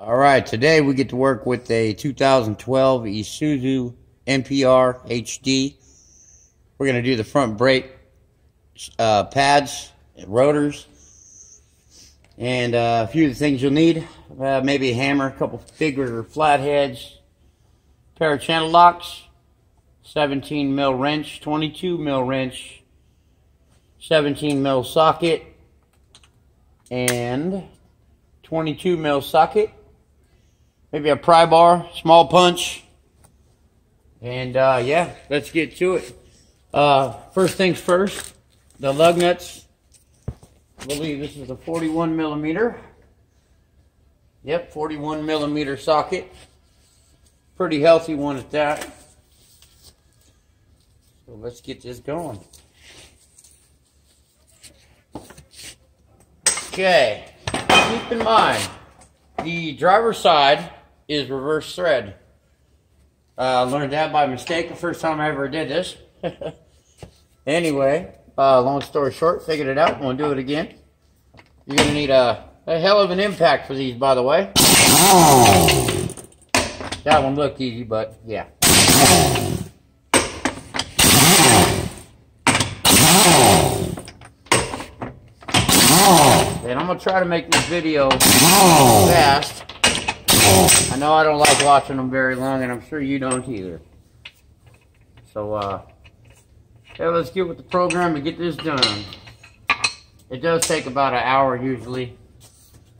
All right, today we get to work with a 2012 Isuzu NPR HD. We're going to do the front brake pads, rotors, and a few of the things you'll need. Maybe a hammer, a couple bigger flatheads, pair of channel locks, 17 mil wrench, 22 mil wrench, 17 mil socket, and 22 mil socket. Maybe a pry bar, small punch, and yeah, let's get to it. First things first, the lug nuts. I believe this is a 41 millimeter. Yep, 41 millimeter socket. Pretty healthy one at that. So let's get this going. Okay, keep in mind, the driver's side is reverse thread. Learned that by mistake the first time I ever did this. Anyway, long story short, figured it out. I'm going to do it again. You're going to need a hell of an impact for these, by the way. That one looked easy, but yeah. And I'm going to try to make this video fast. I know I don't like watching them very long, and I'm sure you don't either. So, yeah, let's get with the program and get this done. It does take about an hour usually.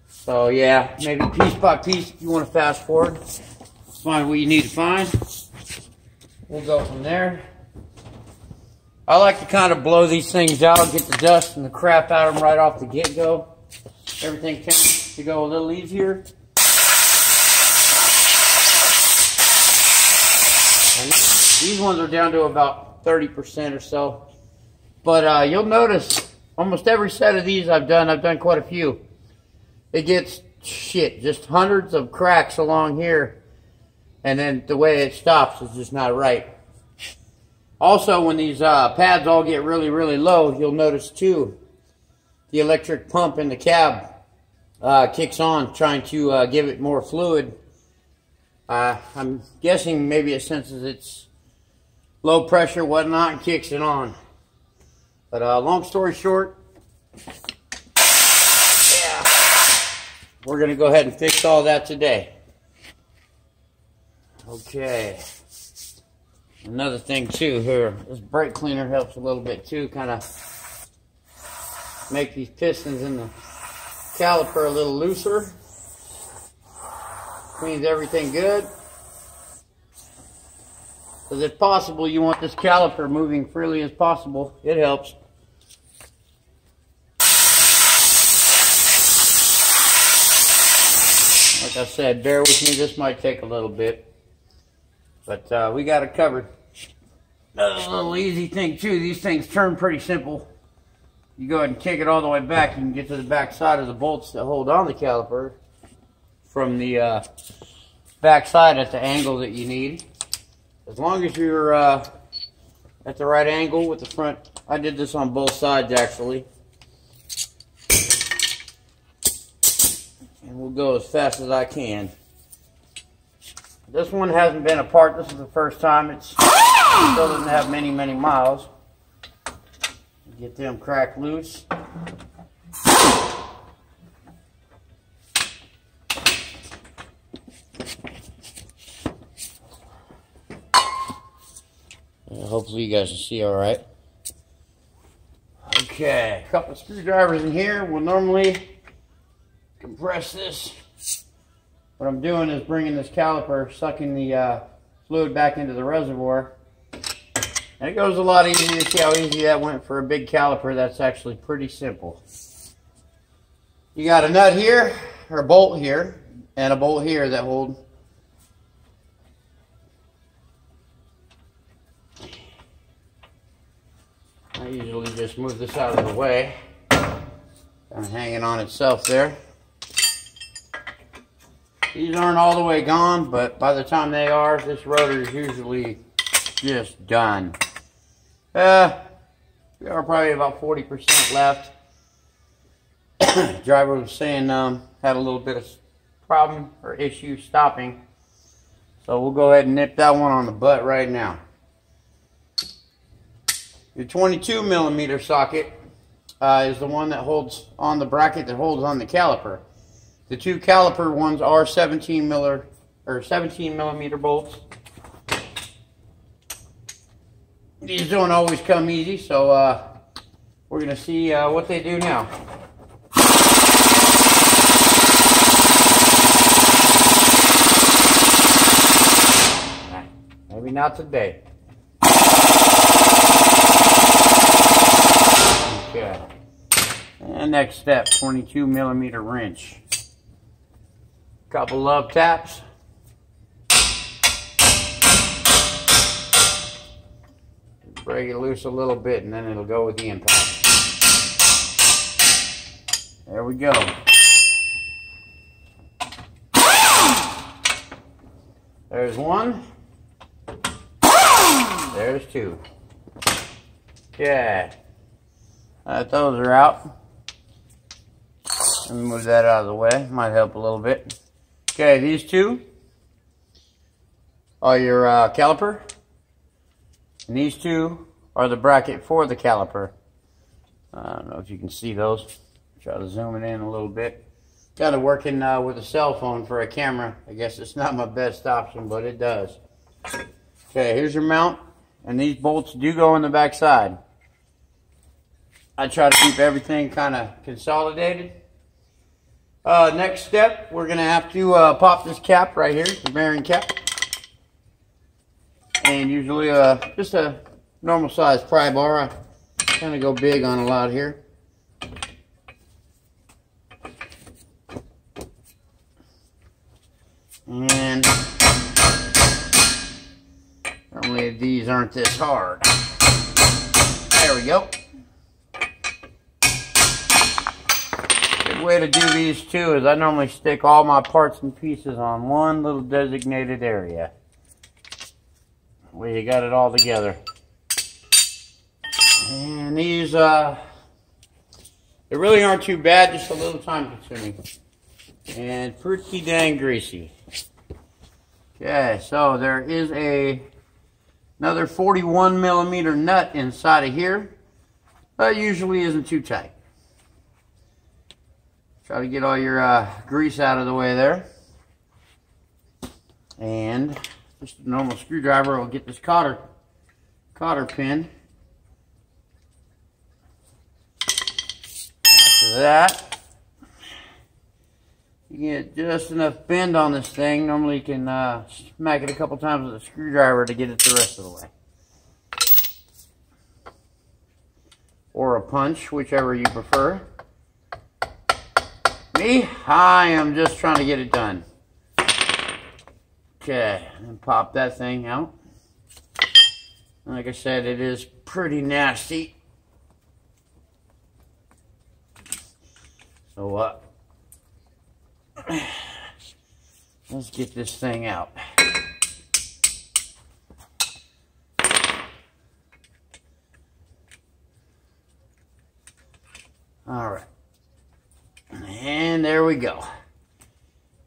So, yeah, maybe piece by piece if you want to fast forward. Find what you need to find. We'll go from there. I like to kind of blow these things out, get the dust and the crap out of them right off the get-go. Everything tends to go a little easier. And these ones are down to about 30% or so. But you'll notice almost every set of these I've done quite a few. It gets just hundreds of cracks along here. And then the way it stops is just not right. Also, when these pads all get really, really low, you'll notice too, the electric pump in the cab kicks on, trying to give it more fluid. I'm guessing maybe it senses it's low pressure, whatnot, and kicks it on. But long story short, yeah, we're going to go ahead and fix all that today. Okay. Another thing too here, this brake cleaner helps a little bit too, kind of make these pistons in the caliper a little looser. Cleans everything good. Because if possible, you want this caliper moving freely as possible. It helps. Like I said, bear with me, this might take a little bit. But we got it covered. Another little easy thing too, these things turn pretty simple. You go ahead and kick it all the way back, you can get to the back side of the bolts that hold on the caliper from the back side at the angle that you need. As long as you're at the right angle with the front. I did this on both sides actually. And we'll go as fast as I can. This one hasn't been apart. This is the first time. It still doesn't have many miles. Get them cracked loose. Hopefully you guys can see all right. Okay, a couple of screwdrivers in here. We'll normally compress this. What I'm doing is bringing this caliper, sucking the fluid back into the reservoir. And it goes a lot easier. You see how easy that went for a big caliper. That's actually pretty simple. You got a nut here, or a bolt here, and a bolt here that hold. I usually just move this out of the way. Kind of hanging on itself there. These aren't all the way gone, but by the time they are, this rotor is usually just done. We are probably about 40% left. Driver was saying had a little bit of problem or issue stopping. So we'll go ahead and nip that one on the butt right now. Your 22 millimeter socket is the one that holds on the bracket that holds on the caliper. The two caliper ones are 17 millimeter bolts. These don't always come easy, so we're going to see what they do now. Maybe not today. Okay. And next step, 22 millimeter wrench. Couple love taps. Break it loose a little bit and then it'll go with the impact. There we go. There's one. There's two. Okay. Those are out. Let me move that out of the way. Might help a little bit. Okay, these two are your caliper. And these two are the bracket for the caliper. I don't know if you can see those. Try to zoom it in a little bit. Kind of working with a cell phone for a camera. I guess it's not my best option, but it does. Okay, here's your mount. And these bolts do go in the back side. I try to keep everything kind of consolidated. Next step, we're going to have to pop this cap right here, the bearing cap. And usually just a normal size pry bar. I kind of go big on a lot here. And normally these aren't this hard. There we go. Good way to do these too is I normally stick all my parts and pieces on one little designated area. Where you got it all together. And these, they really aren't too bad, just a little time consuming. And pretty dang greasy. Okay, so there is another 41 millimeter nut inside of here. That usually isn't too tight. Try to get all your grease out of the way there. And just a normal screwdriver will get this cotter pin. After that, you get just enough bend on this thing. Normally you can smack it a couple times with a screwdriver to get it the rest of the way. Or a punch, whichever you prefer. Me, I am just trying to get it done. Okay, and pop that thing out. Like I said, it is pretty nasty. So let's get this thing out. All right. And there we go.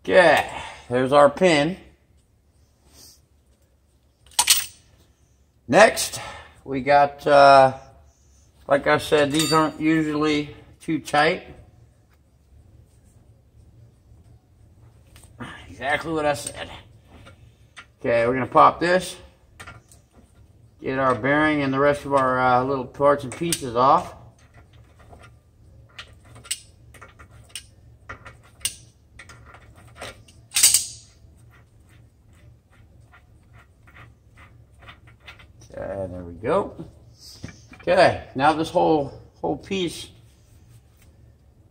Okay, there's our pin. Next, we got, like I said, these aren't usually too tight. Exactly what I said. Okay, we're going to pop this. Get our bearing and the rest of our little parts and pieces off. Okay, there we go. Okay, now this whole piece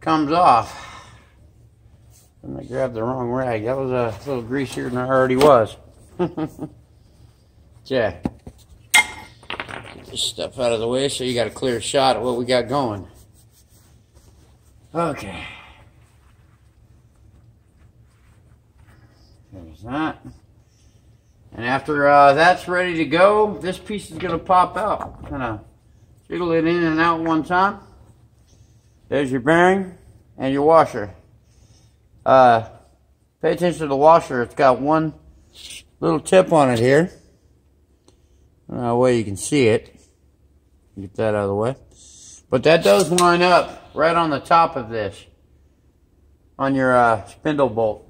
comes off. And I grabbed the wrong rag. That was a little greasier than I already was. Okay. Get this stuff out of the way so you got a clear shot of what we got going. Okay. There's that. And after that's ready to go, this piece is going to pop out. Kind of jiggle it in and out one time. There's your bearing and your washer. pay attention to the washer. It's got one little tip on it here. Way you can see it. Get that out of the way. But that does line up right on the top of this, on your spindle bolt.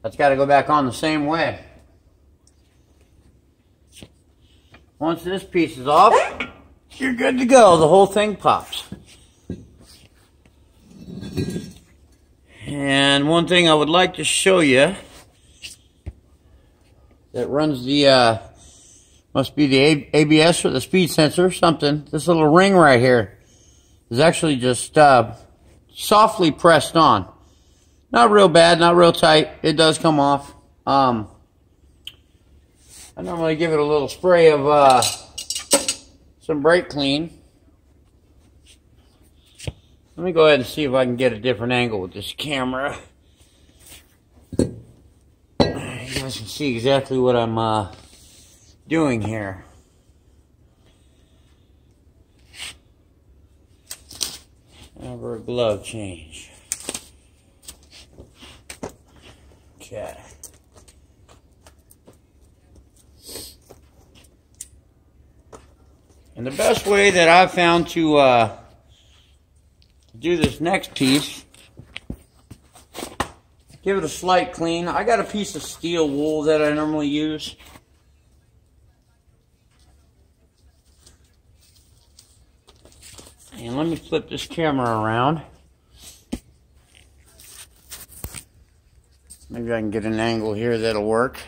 That's got to go back on the same way. Once this piece is off, you're good to go. The whole thing pops. And one thing I would like to show you that runs the, must be the ABS or the speed sensor, something. This little ring right here is actually just softly pressed on. Not real bad, not real tight. It does come off. I normally give it a little spray of some brake clean. Let me go ahead and see if I can get a different angle with this camera. You guys can see exactly what I'm doing here. Over a glove change. Okay. And the best way that I've found to do this next piece, give it a slight clean. I got a piece of steel wool that I normally use. And let me flip this camera around. Maybe I can get an angle here that'll work.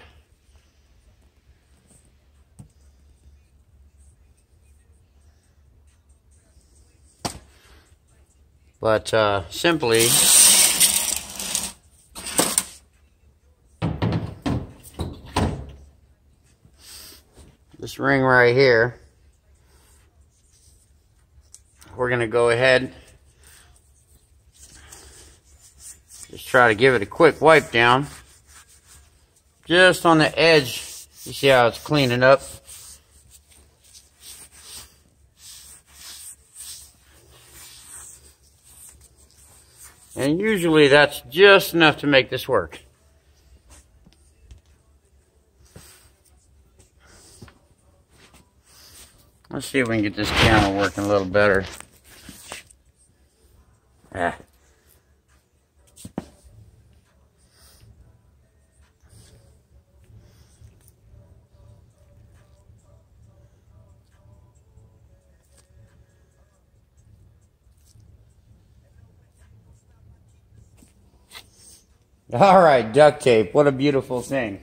But simply this ring right here, we're going to go ahead, just try to give it a quick wipe down just on the edge. You see how it's cleaning up? And usually that's just enough to make this work. Let's see if we can get this camera working a little better. All right, duct tape. What a beautiful thing.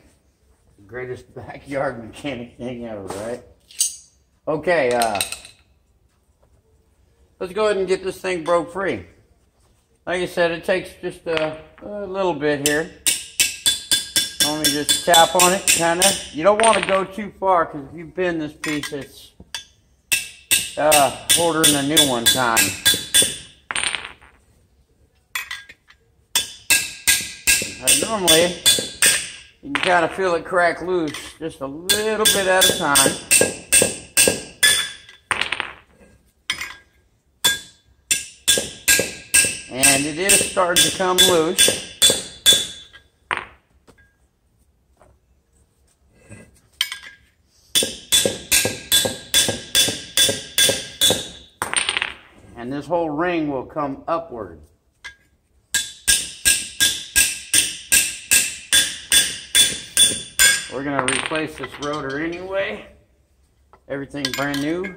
The greatest backyard mechanic thing ever, right? Okay, let's go ahead and get this thing broke free. Like I said, it takes just a little bit here. Only just tap on it, kind of. You don't want to go too far, because if you bend this piece, it's ordering a new one time. Normally, you can kind of feel it crack loose just a little bit at a time. And it is starting to come loose. And this whole ring will come upward. We're going to replace this rotor anyway. Everything brand new.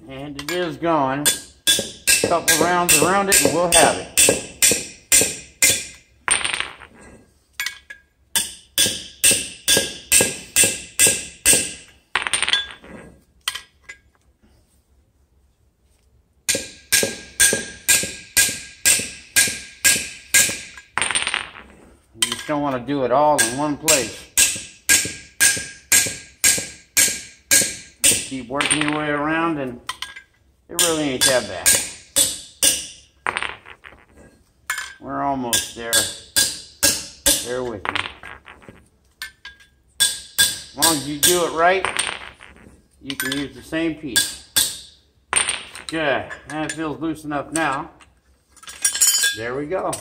And it is gone. A couple rounds around it and we'll have it. You just don't want to do it all in one place. Just keep working your way around and it really ain't that bad. We're almost there. Bear with me. As long as you do it right, you can use the same piece. Okay, that feels loose enough now. There we go.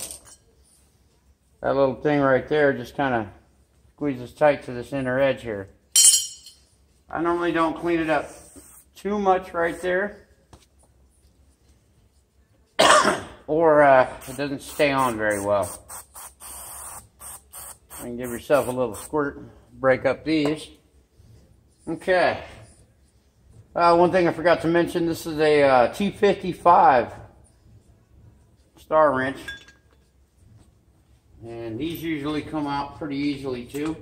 That little thing right there just kind of squeezes tight to this inner edge here. I normally don't clean it up too much right there, or it doesn't stay on very well. You can give yourself a little squirt, break up these. Okay. One thing I forgot to mention, this is a T55 star wrench. And these usually come out pretty easily too.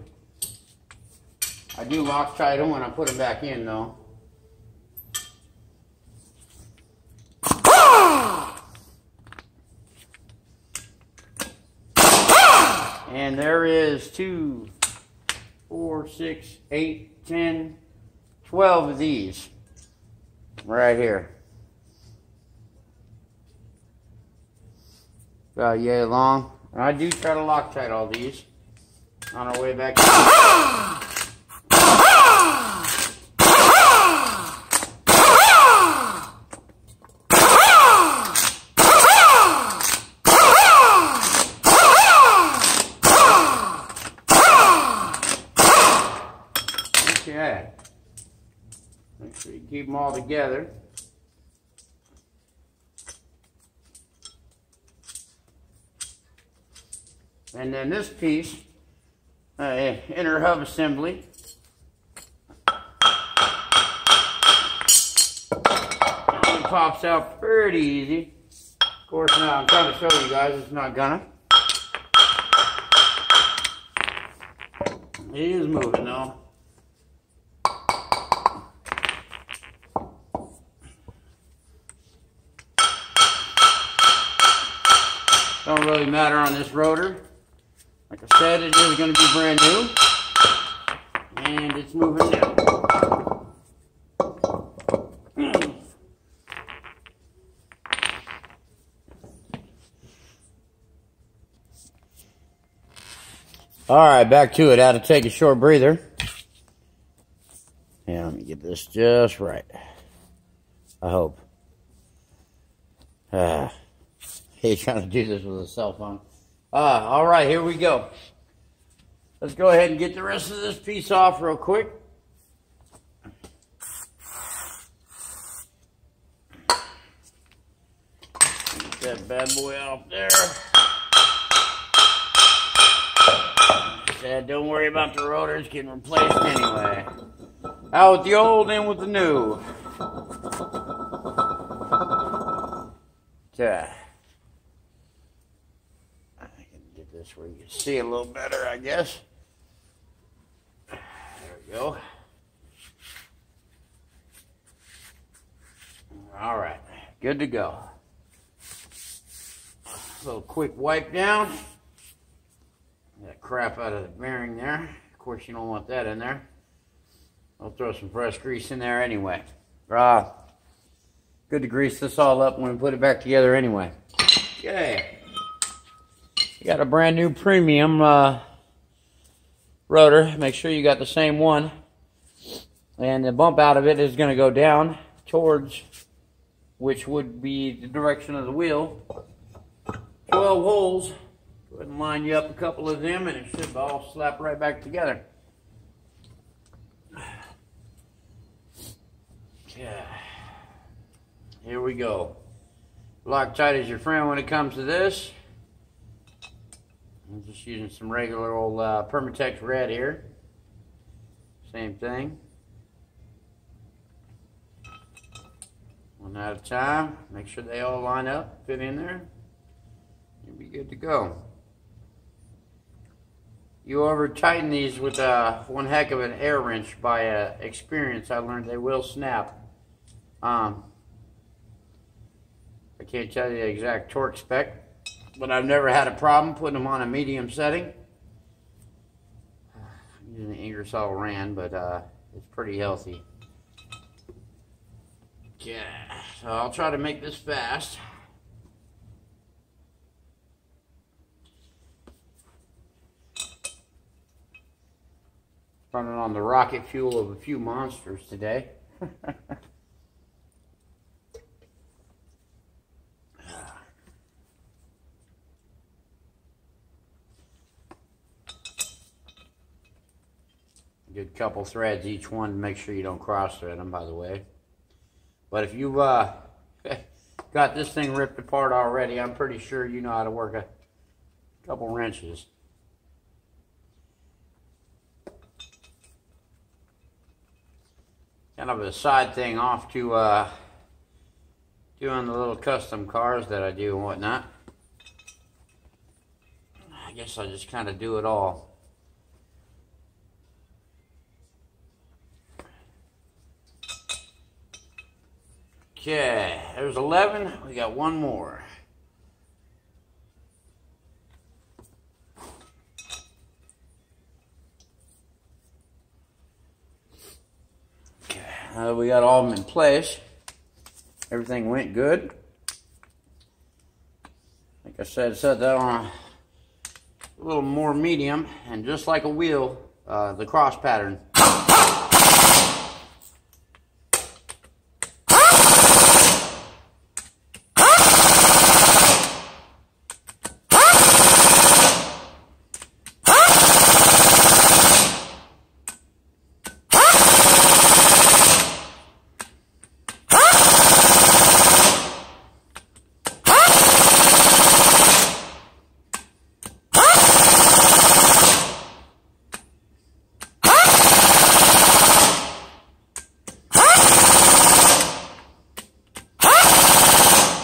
I do Loctite them when I put them back in though. And there is 2, 4, 6, 8, 10, 12 of these right here. About yay long. And I do try to Loctite all these on our way back. Okay. Make sure you keep them all together. And then this piece, inner hub assembly. It pops out pretty easy. Of course, now I'm trying to show you guys, it's not gonna. It is moving though. Don't really matter on this rotor. Like I said, it is going to be brand new, and it's moving now. All right, back to it. I had to take a short breather. Yeah, let me get this just right. I hope. He's trying to do this with a cell phone. All right, here we go. Let's go ahead and get the rest of this piece off real quick. Get that bad boy off there. Said, don't worry about the rotors getting replaced anyway. Out with the old, in with the new. Okay. This where you can see a little better, I guess. There we go. All right, good to go. A little quick wipe down. That crap out of the bearing there. Of course, you don't want that in there. I'll throw some fresh grease in there anyway. Good to grease this all up when we put it back together anyway. Okay. You got a brand new premium rotor. Make sure you got the same one. And the bump out of it is going to go down towards, which would be the direction of the wheel. 12 holes. Go ahead and line you up a couple of them and it should all slap right back together. Okay. Here we go. Loctite is your friend when it comes to this. I'm just using some regular old Permatex red here. Same thing. One at a time. Make sure they all line up, fit in there. You'll be good to go. You over tighten these with one heck of an air wrench. By experience, I learned they will snap. I can't tell you the exact torque spec, but I've never had a problem putting them on a medium setting. I'm using the Ingersoll Rand, but it's pretty healthy. Yeah, so I'll try to make this fast. Running on the rocket fuel of a few monsters today. good couple threads each one to make sure you don't cross thread them, by the way. But if you've got this thing ripped apart already, I'm pretty sure you know how to work a couple wrenches. Kind of a side thing off to doing the little custom cars that I do and whatnot. I guess I just kind of do it all. Okay, there's 11. We got one more. Okay, now that we got all of them in place, everything went good. Like I said, set that on a little more medium, and just like a wheel, the cross pattern.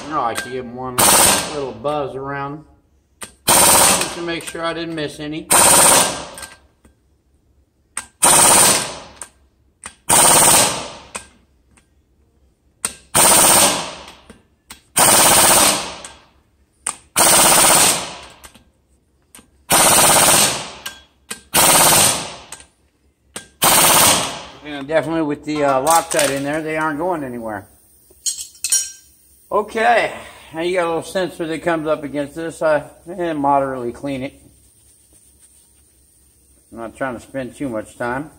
I like to give them one little buzz around just to make sure I didn't miss any. And definitely with the Loctite in there, they aren't going anywhere. Okay, now you got a little sensor that comes up against this. I moderately clean it. I'm not trying to spend too much time.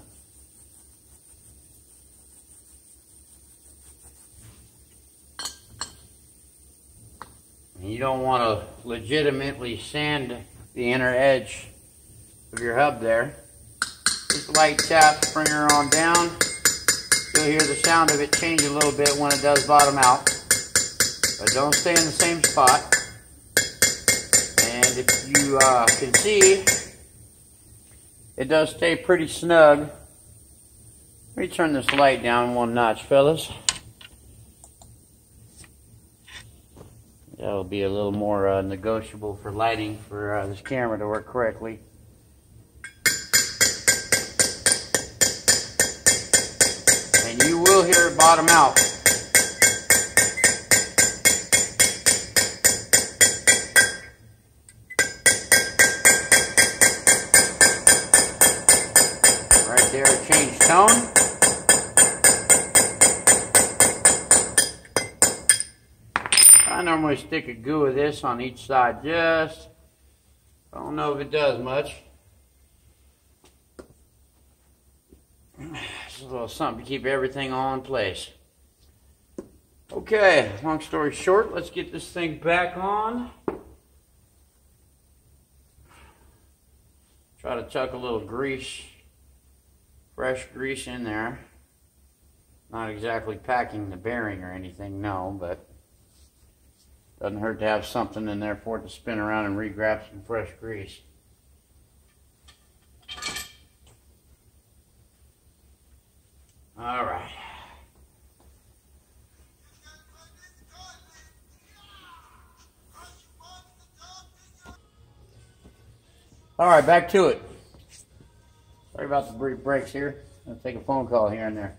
And you don't want to legitimately sand the inner edge of your hub there. Just light tap, bring her on down. You'll hear the sound of it change a little bit when it does bottom out. But don't stay in the same spot. And if you can see, it does stay pretty snug. Let me turn this light down one notch, fellas. That'll be a little more negotiable for lighting for this camera to work correctly. And you will hear it bottom out. There, change tone. I normally stick a goo of this on each side, just, I don't know if it does much. It's a little something to keep everything all in place. Okay, long story short, let's get this thing back on. Try to chuck a little grease, fresh grease in there. Not exactly packing the bearing or anything, no, but doesn't hurt to have something in there for it to spin around and re-grab some fresh grease. All right. All right, back to it. Sorry about the brief breaks here. I'll take a phone call here and there.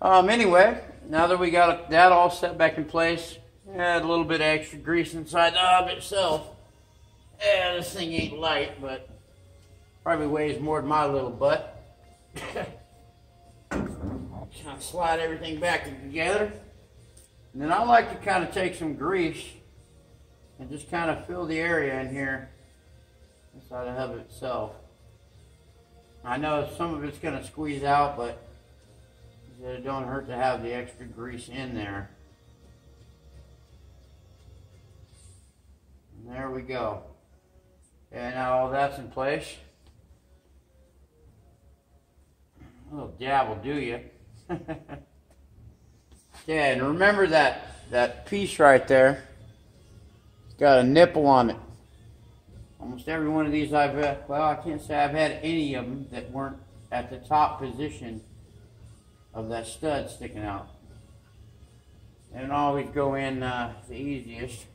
Anyway, now that we got that all set back in place, add a little bit of extra grease inside the hub itself. Yeah, this thing ain't light, but probably weighs more than my little butt. Kind of slide everything back together. And then I like to kind of take some grease and just kind of fill the area in here inside the hub itself. I know some of it's going to squeeze out, but it don't hurt to have the extra grease in there. And there we go. And now all that's in place. A little dab will do you. Yeah, and remember that piece right there. It's got a nipple on it. Almost every one of these I've had, well, I can't say I've had any of them that weren't at the top position of that stud sticking out. And always go in the easiest.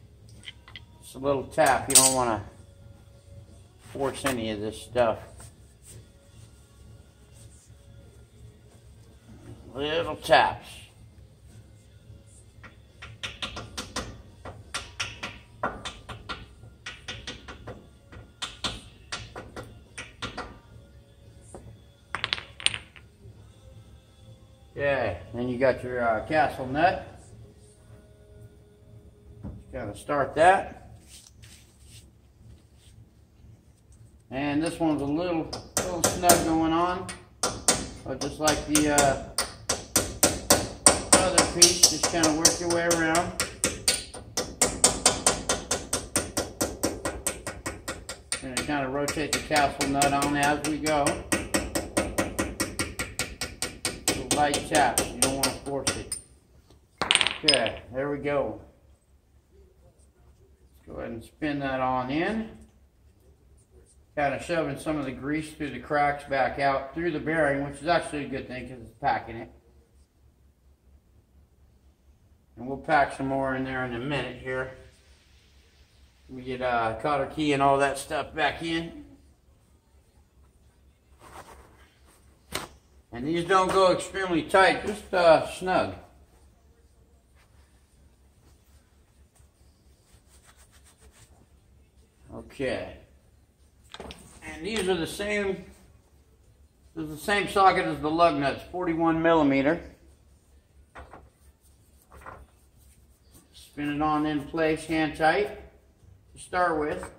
Just a little tap. You don't want to force any of this stuff. Little taps. Okay, then you got your castle nut. Just gotta start that. And this one's a little snug going on, but just like the other piece, just kind of work your way around. And kind of rotate the castle nut on as we go. Light taps, you don't want to force it. Okay, there we go. Let's go ahead and spin that on in. Kind of shoving some of the grease through the cracks back out through the bearing, which is actually a good thing because it's packing it. And we'll pack some more in there in a minute here. We get cotter key and all that stuff back in. And these don't go extremely tight, just snug. Okay. And these are the same, this is the same socket as the lug nuts, 41 millimeter. Spin it on in place, hand tight, to start with.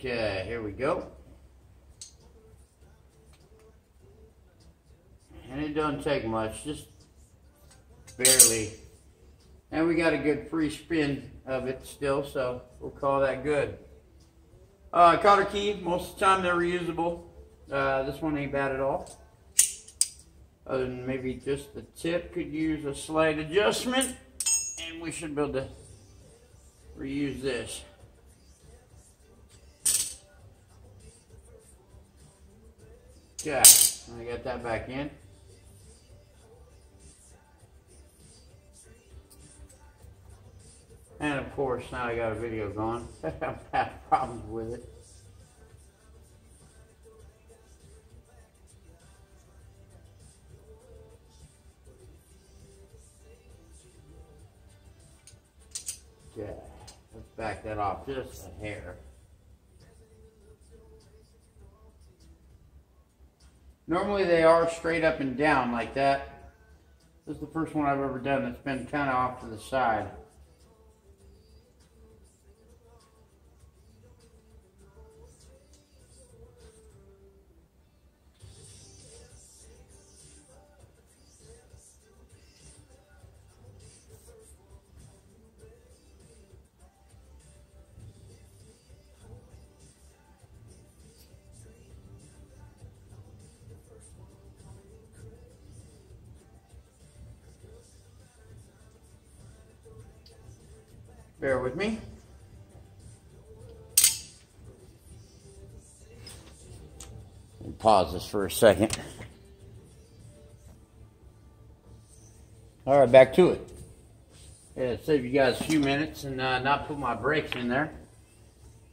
Okay, here we go. And it doesn't take much, just barely. And we got a good free spin of it still, so we'll call that good. Cotter key, most of the time they're reusable. This one ain't bad at all. Other than maybe just the tip could use a slight adjustment, and we should be able to reuse this. Okay, I got that back in. And of course, now I got a video going. I've had problems with it. Okay, let's back that off just a hair. Normally they are straight up and down like that. This is the first one I've ever done that's been kind of off to the side. Bear with me. Pause this for a second. All right, back to it. Yeah, save you guys a few minutes and not put my brakes in there.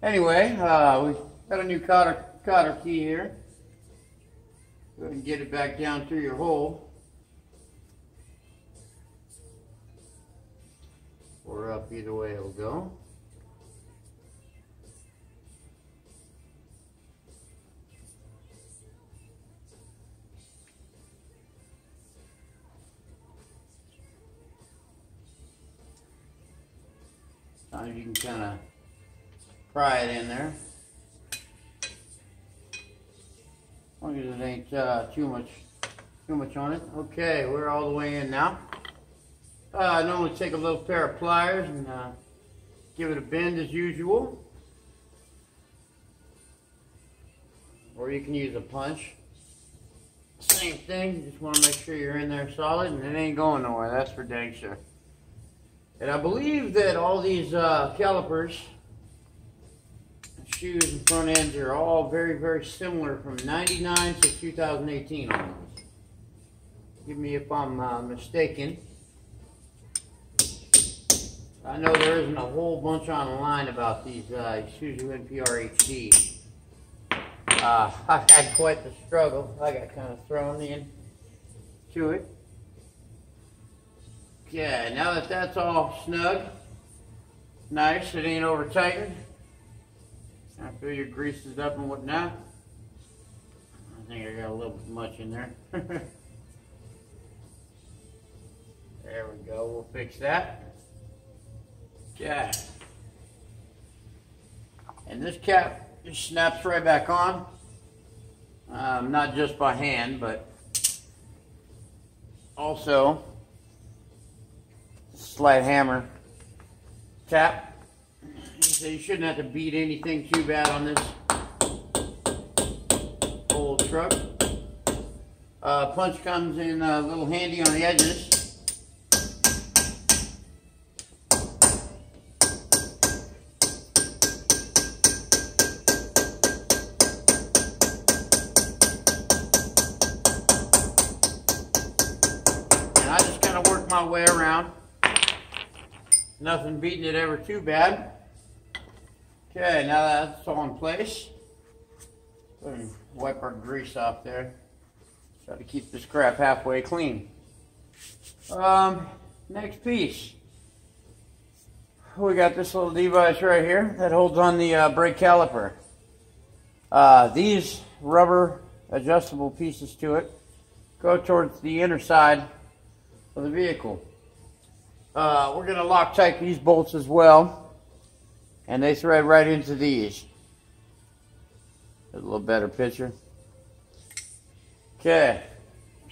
Anyway, we got a new cotter key here. Go ahead and get it back down through your hole. Or up, either way it'll go. Sometimes you can kind of pry it in there. As long as it ain't too much on it. Okay, we're all the way in now. I normally take a little pair of pliers and give it a bend as usual. Or you can use a punch. Same thing, you just want to make sure you're in there solid and it ain't going nowhere, that's for dang sure. And I believe that all these calipers, shoes and front ends are all very, very similar from 99 to 2018 almost. Give me if I'm mistaken. I know there isn't a whole bunch online about these Isuzu NPR HD. I've had quite the struggle. I got kind of thrown into it. Okay, now that that's all snug, nice, it ain't over tightened. I feel your grease is up and whatnot. I think I got a little bit much in there. There we go, we'll fix that. Okay. And this cap just snaps right back on. Not just by hand, but also slight hammer tap. So you shouldn't have to beat anything too bad on this old truck. Punch comes in a little handy on the edges. And I just kind of work my way around. Nothing beating it ever too bad. Okay, now that's all in place. Go ahead and wipe our grease off there. Try to keep this crap halfway clean. Next piece. We got this little device right here that holds on the brake caliper. These rubber adjustable pieces to it go towards the inner side of the vehicle. We're going to Loctite these bolts as well, and they thread right into these. There's a little better picture. Okay,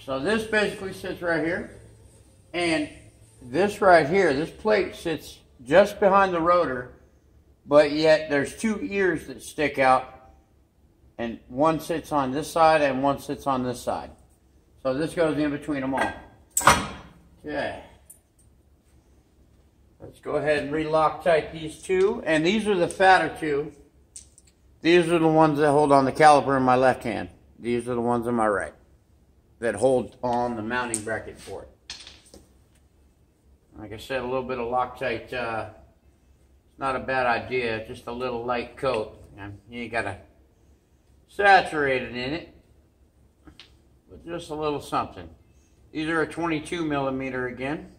so this basically sits right here, and this right here, this plate sits just behind the rotor, but yet there's two ears that stick out, and one sits on this side and one sits on this side. So this goes in between them all. Okay. Let's go ahead and re-Loctite these two. And these are the fatter two. These are the ones that hold on the caliper in my left hand. These are the ones in my right that hold on the mounting bracket for it. Like I said, a little bit of Loctite, it's not a bad idea. Just a little light coat. You ain't got to saturate it in it, but just a little something. These are a 22 millimeter again.